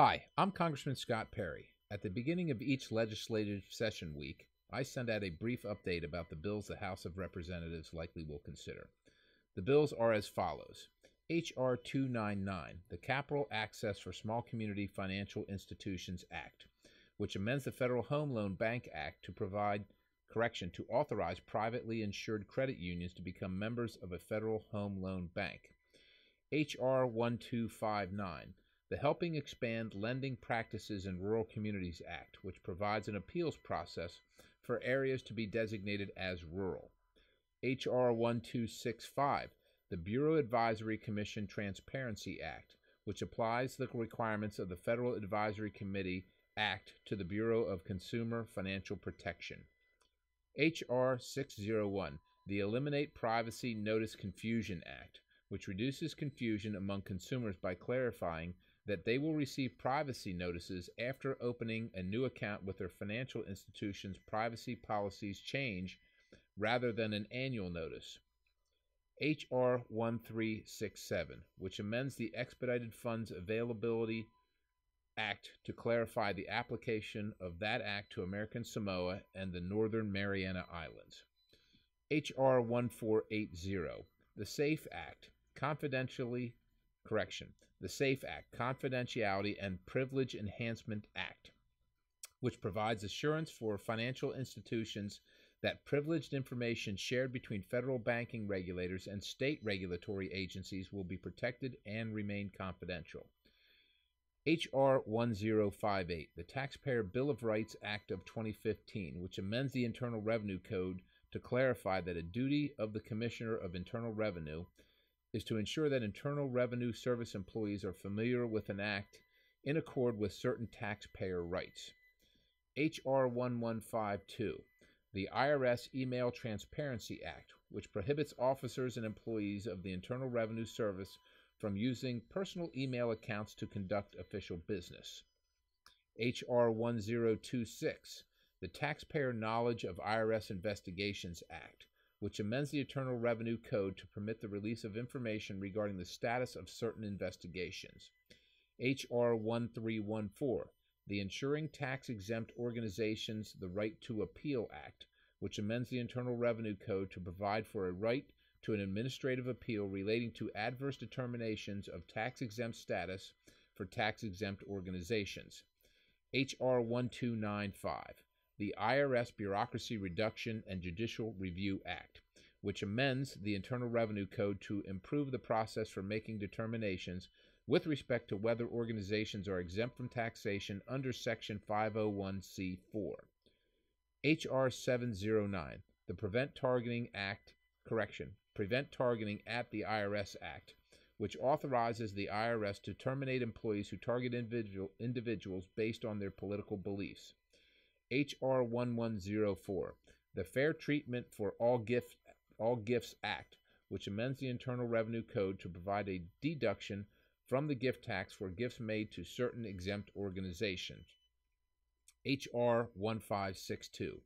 Hi, I'm Congressman Scott Perry. At the beginning of each legislative session week, I send out a brief update about the bills the House of Representatives likely will consider. The bills are as follows. H.R. 299, the Capital Access for Small Community Financial Institutions Act, which amends the Federal Home Loan Bank Act to authorize privately insured credit unions to become members of a federal home loan bank. H.R. 1259, the Helping Expand Lending Practices in Rural Communities Act, which provides an appeals process for areas to be designated as rural. H.R. 1265, the Bureau Advisory Commission Transparency Act, which applies the requirements of the Federal Advisory Committee Act to the Bureau of Consumer Financial Protection. H.R. 601, the Eliminate Privacy Notice Confusion Act, which reduces confusion among consumers by clarifying that they will receive privacy notices after opening a new account with their financial institution's privacy policies change rather than an annual notice. H.R. 1367, which amends the Expedited Funds Availability Act to clarify the application of that act to American Samoa and the Northern Mariana Islands. H.R. 1480, the SAFE Act, the SAFE Act, Confidentiality and Privilege Enhancement Act, which provides assurance for financial institutions that privileged information shared between federal banking regulators and state regulatory agencies will be protected and remain confidential. H.R. 1058, the Taxpayer Bill of Rights Act of 2015, which amends the Internal Revenue Code to clarify that a duty of the Commissioner of Internal Revenue is to ensure that Internal Revenue Service employees are familiar with an act in accord with certain taxpayer rights. H.R. 1152, the IRS Email Transparency Act, which prohibits officers and employees of the Internal Revenue Service from using personal email accounts to conduct official business. H.R. 1026, the Taxpayer Knowledge of IRS Investigations Act, which amends the Internal Revenue Code to permit the release of information regarding the status of certain investigations. H.R. 1314, the Ensuring Tax-Exempt Organizations the Right to Appeal Act, which amends the Internal Revenue Code to provide for a right to an administrative appeal relating to adverse determinations of tax-exempt status for tax-exempt organizations. H.R. 1295, the IRS Bureaucracy Reduction and Judicial Review Act, which amends the Internal Revenue Code to improve the process for making determinations with respect to whether organizations are exempt from taxation under Section 501c4. H.R. 709, the Prevent Targeting at the IRS Act, which authorizes the IRS to terminate employees who target individuals based on their political beliefs. H.R. 1104, the Fair Treatment for All Gifts Act, which amends the Internal Revenue Code to provide a deduction from the gift tax for gifts made to certain exempt organizations. H.R. 1562,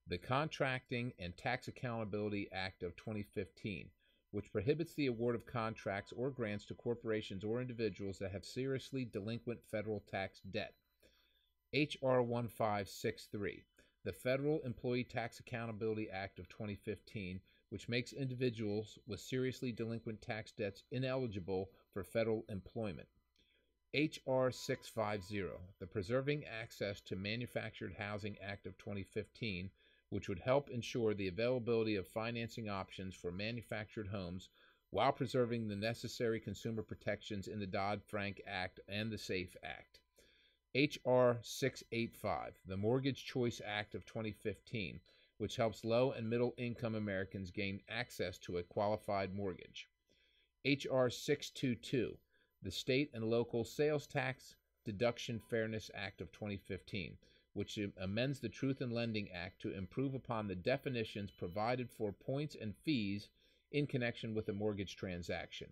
the Contracting and Tax Accountability Act of 2015, which prohibits the award of contracts or grants to corporations or individuals that have seriously delinquent federal tax debt. H.R. 1563, the Federal Employee Tax Accountability Act of 2015, which makes individuals with seriously delinquent tax debts ineligible for federal employment. H.R. 650, the Preserving Access to Manufactured Housing Act of 2015, which would help ensure the availability of financing options for manufactured homes while preserving the necessary consumer protections in the Dodd-Frank Act and the SAFE Act. H.R. 685, the Mortgage Choice Act of 2015, which helps low and middle income Americans gain access to a qualified mortgage. H.R. 622, the State and Local Sales Tax Deduction Fairness Act of 2015, which amends the Truth in Lending Act to improve upon the definitions provided for points and fees in connection with a mortgage transaction.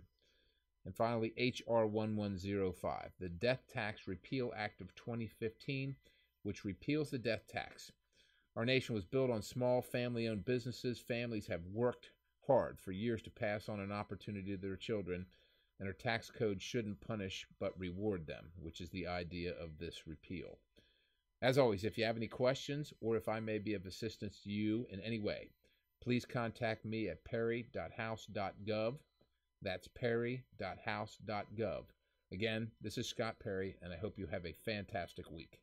And finally, H.R. 1105, the Death Tax Repeal Act of 2015, which repeals the death tax. Our nation was built on small family-owned businesses. Families have worked hard for years to pass on an opportunity to their children and our tax code shouldn't punish but reward them, which is the idea of this repeal. As always, if you have any questions or if I may be of assistance to you in any way, please contact me at perry.house.gov. That's perry.house.gov. Again, this is Scott Perry, and I hope you have a fantastic week.